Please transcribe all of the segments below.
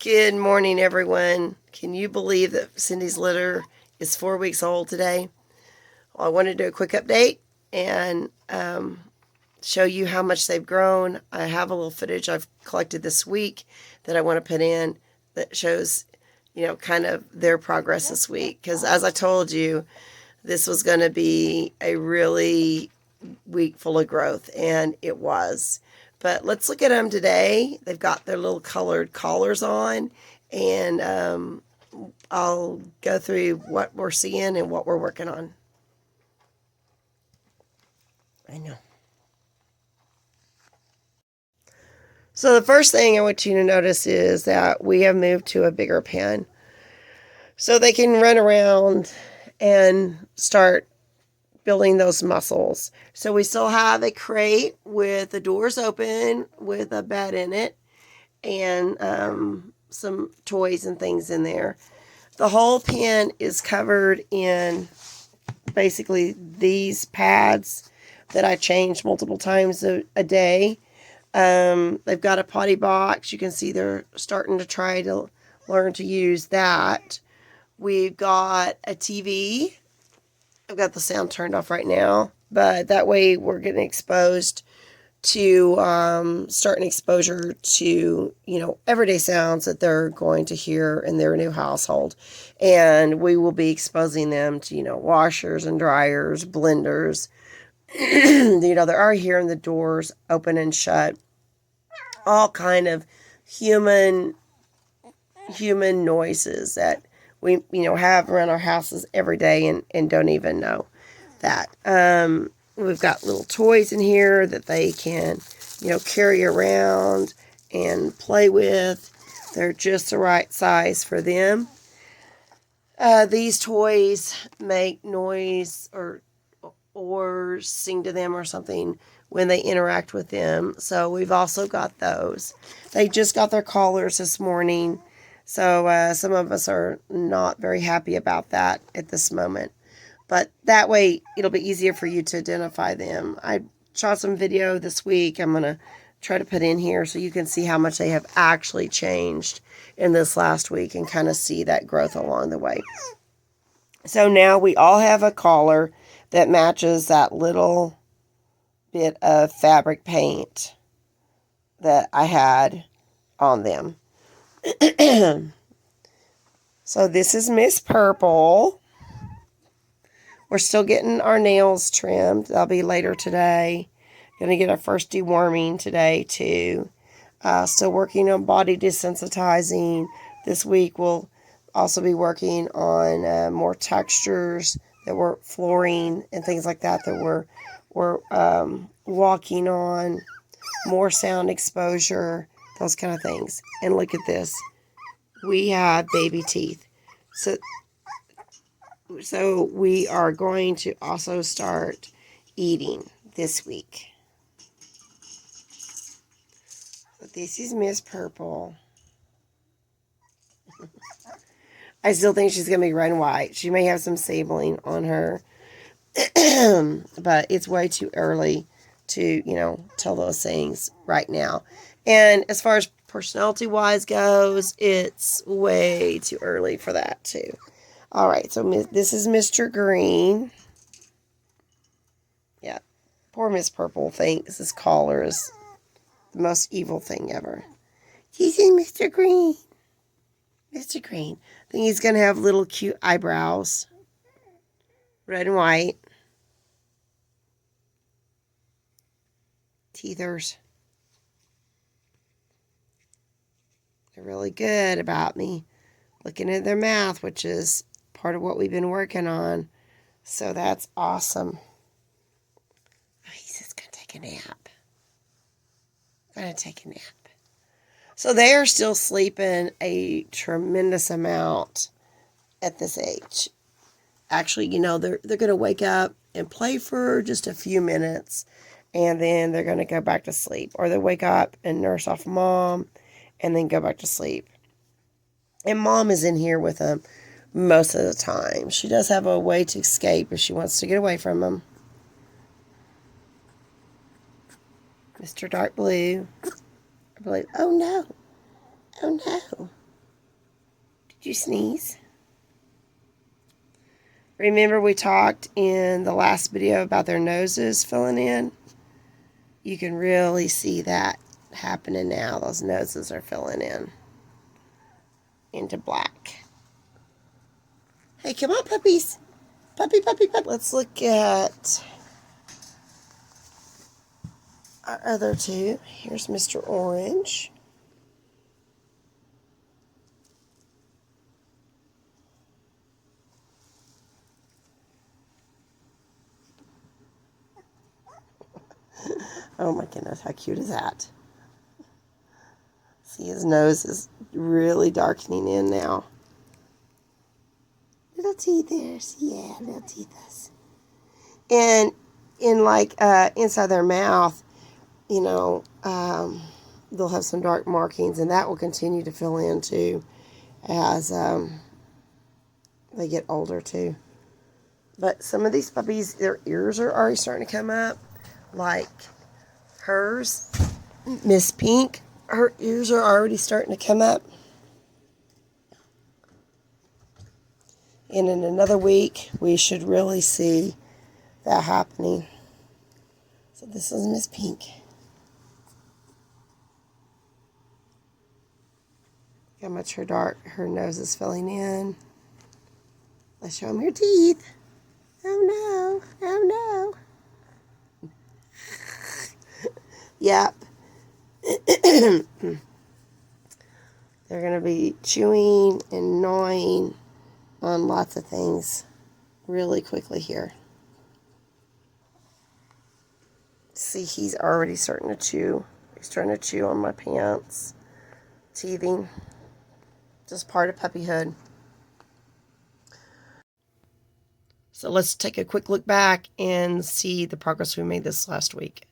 Good morning, everyone. Can you believe that Cindy's litter is 4 weeks old today? Well, I wanted to do a quick update and show you how much they've grown. I have a little footage I've collected this week that I want to put in that shows, kind of their progress this week. Because as I told you, this was going to be a really week full of growth, and it was. But let's look at them today. They've got their little colored collars on, and I'll go through what we're seeing and what we're working on. I know. So the first thing I want you to notice is that we have moved to a bigger pen. So they can run around and start building those muscles. So we still have a crate with the doors open with a bed in it and some toys and things in there. The whole pen is covered in basically these pads that I change multiple times a day. They've got a potty box. You can see they're starting to try to learn to use that. We've got a TV. I've got the sound turned off right now, but that way we're getting exposed to, starting exposure to, everyday sounds that they're going to hear in their new household. And we will be exposing them to, washers and dryers, blenders. They're already hearing the doors open and shut. All kind of human noises that we, have around our houses every day and don't even know that. We've got little toys in here that they can, carry around and play with. They're just the right size for them. These toys make noise or sing to them or something when they interact with them. So we've also got those. They just got their collars this morning. So some of us are not very happy about that at this moment. But that way, it'll be easier for you to identify them. I shot some video this week I'm going to try to put in here so you can see how much they have actually changed in this last week and kind of see that growth along the way. So now we all have a collar that matches that little bit of fabric paint that I had on them. So this is Miss Purple. We're still getting our nails trimmed. That'll be later today. Gonna get our first deworming today too. Still working on body desensitizing. This week we'll also be working on more textures that we're flooring and things like that we're walking on. More sound exposure. Those kind of things. And look at this. We have baby teeth. So we are going to also start eating this week. But this is Miss Purple. I still think she's going to be red and white. She may have some sabling on her. But it's way too early to, tell those things right now. And as far as personality-wise goes, it's way too early for that, too. All right, so this is Mr. Green. Yeah, poor Miss Purple thinks this collar is the most evil thing ever. He's in Mr. Green. Mr. Green. I think he's going to have little cute eyebrows. Red and white. Teethers. They're really good about me looking at their mouth, which is part of what we've been working on. So that's awesome. Oh, he's just going to take a nap. Going to take a nap. So they are still sleeping a tremendous amount at this age. Actually, they're going to wake up and play for just a few minutes, and then they're going to go back to sleep. Or they wake up and nurse off mom, and then go back to sleep. And mom is in here with them most of the time. She does have a way to escape if she wants to get away from them. Mr. Dark Blue. I believe. Oh no. Oh no. Did you sneeze? Remember we talked in the last video about their noses filling in? You can really see that happening now. Those noses are filling in into black. Hey, come on, puppies. Puppy, puppy, puppy. Let's look at our other two. Here's Mr. Orange. Oh my goodness, how cute is that? See, his nose is really darkening in now. Little teethers, yeah, little teethers. And in like inside their mouth, you know, they'll have some dark markings, and that will continue to fill in too as they get older too. But some of these puppies, their ears are already starting to come up, like hers, Miss Pink. Her ears are already starting to come up. And in another week, we should really see that happening. So this is Miss Pink. Look how much her nose is filling in. Let's show them her teeth. Oh no, oh no. Yep. They're going to be chewing and gnawing on lots of things really quickly here. See, he's already starting to chew. He's trying to chew on my pants. Teething. Just part of puppyhood. So let's take a quick look back and see the progress we made this last week.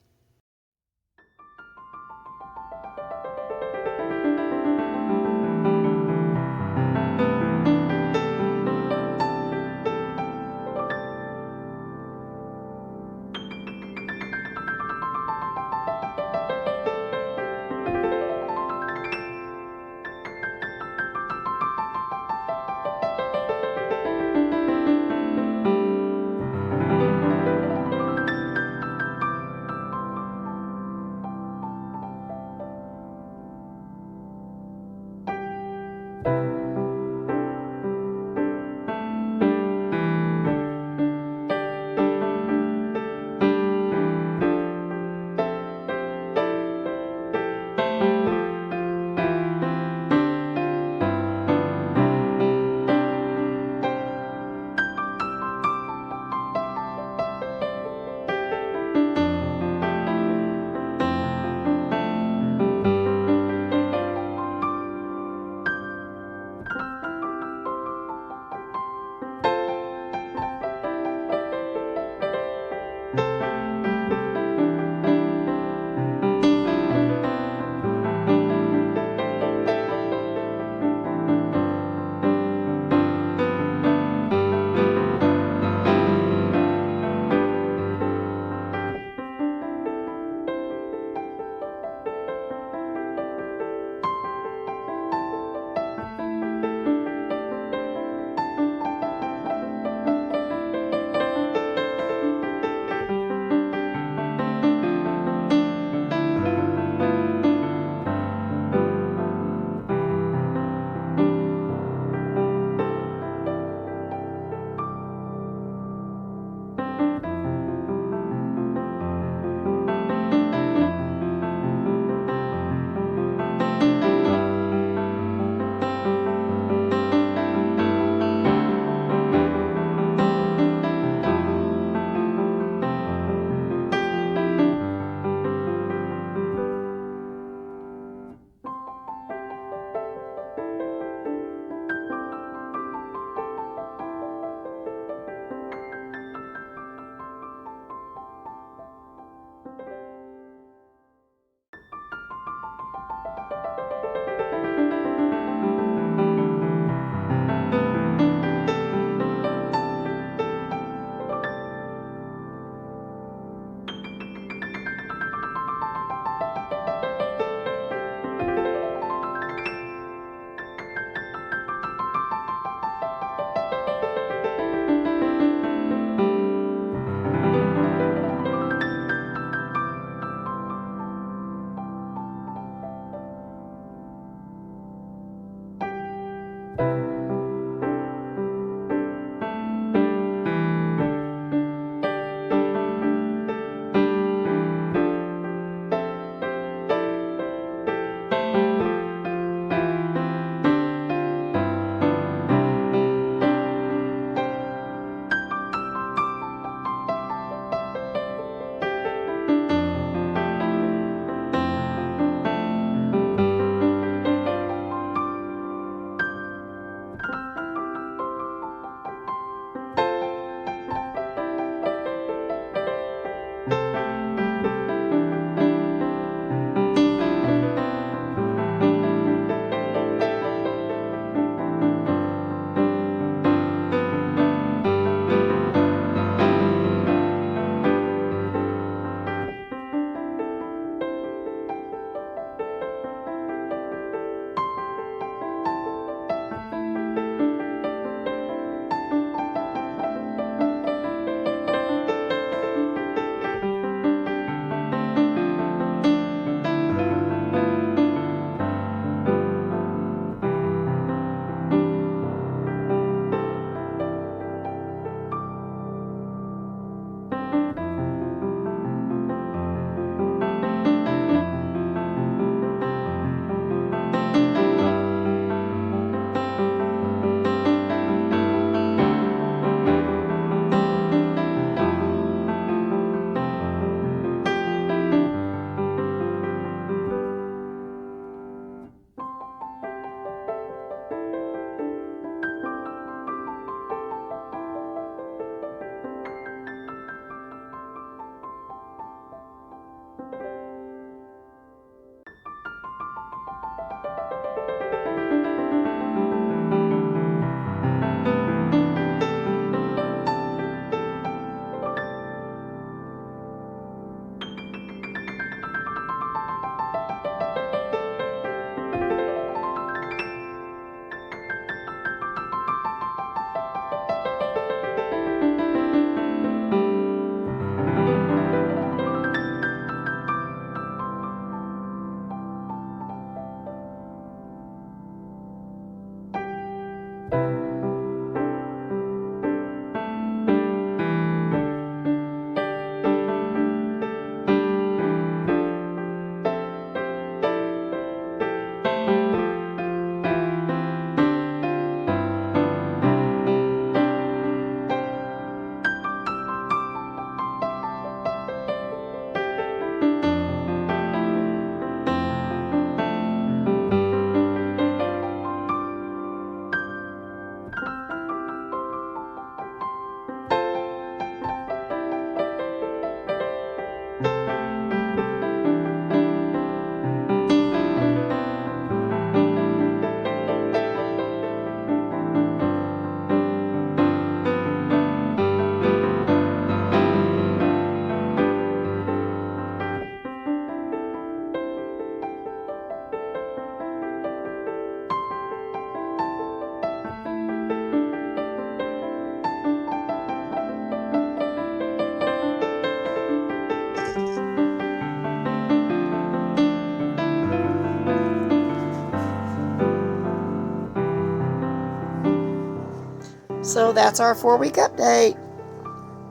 So that's our 4-week update.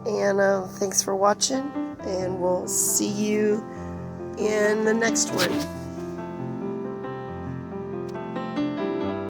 And thanks for watching, and we'll see you in the next one.